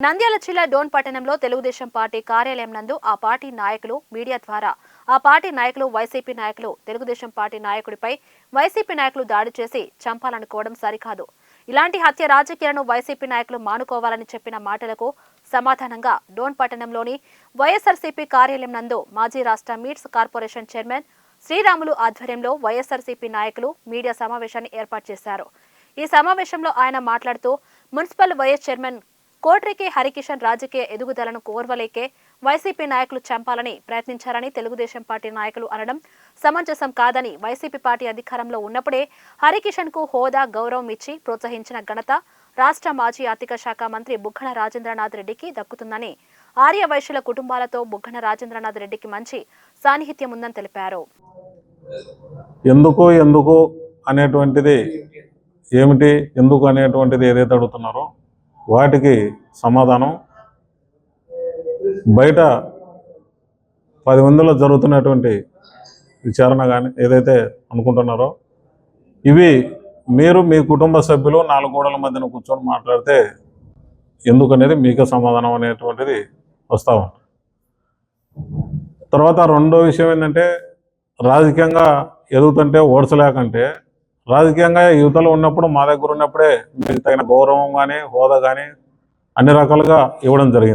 నంద్యాల జిల్లా డోన్ పట్టణంలో తెలుగుదేశం పార్టీ కార్యాలయం నందు ఆ పార్టీ నాయకులు మీడియా ద్వారా ఆ పార్టీ నాయకులు వైసీపీ నాయకులు తెలుగుదేశం పార్టీ నాయకుడిపై వైసీపీ నాయకులు దాడి చేసి చంపాలనుకోవడం సరికాదు. ఇలాంటి హత్య రాజకీయాలను వైసీపీ నాయకులు మానుకోవాలని చెప్పిన మాటలకు సమాధానంగా డోన్ పట్టణంలోని వైఎస్ఆర్సీపీ కార్యాలయం నందు మాజీ రాష్ట్ర మీట్స్ కార్పొరేషన్ చైర్మన్ శ్రీరాములు ఆధ్వర్యంలో వైఎస్ఆర్సీపీ నాయకులు మీడియా సమావేశాన్ని ఏర్పాటు చేశారు. ఈ సమావేశంలో ఆయన మాట్లాడుతూ మున్సిపల్ వైస్ చైర్మన్ కోట్రికి హరికిషన్ రాజకీయ ఎదుగుదలను కోర్వలేకే వైసీపీ నాయకులు చంపాలని ప్రయత్నించారని తెలుగుదేశం పార్టీ నాయకులు అనడం సమంజసం కాదని, వైసీపీ పార్టీ అధికారంలో ఉన్నప్పుడే హరికిషన్ కు హోదా గౌరవం ఇచ్చి ప్రోత్సహించిన ఘనత రాష్ట్ర మాజీ ఆర్థిక శాఖ మంత్రి బుగ్గన రాజేంద్రనాథ్ రెడ్డికి దక్కుతుందని, ఆర్య వైశ్యుల కుటుంబాలతో బుగ్గన రాజేంద్రనాథ్ రెడ్డికి మంచి సాన్నిహిత్యం ఉందని తెలిపారు. ఎందుకు అనేటువంటిది ఏమిటి, ఎందుకు అనేటువంటిది ఏదైతే అడుగుతున్నారో వాటికి సమాధానం బయట 10 మందిలో జరుగుతున్నటువంటి విచారణ కానీ ఏదైతే అనుకుంటున్నారో ఇవి మీరు మీ కుటుంబ సభ్యులు 4 గోడల మధ్యన కూర్చొని మాట్లాడితే ఎందుకనేది మీకు సమాధానం అనేటువంటిది వస్తూ ఉంటుంది. తర్వాత రెండో విషయం ఏంటంటే, రాజకీయంగా ఎదుగుతుంటే ఓడ్చలేకంటే రాజకీయంగా యువతలో ఉన్నప్పుడు మా దగ్గర ఉన్నప్పుడే మీకు తగిన గౌరవం కానీ హోదా కానీ అన్ని రకాలుగా ఇవ్వడం జరిగింది.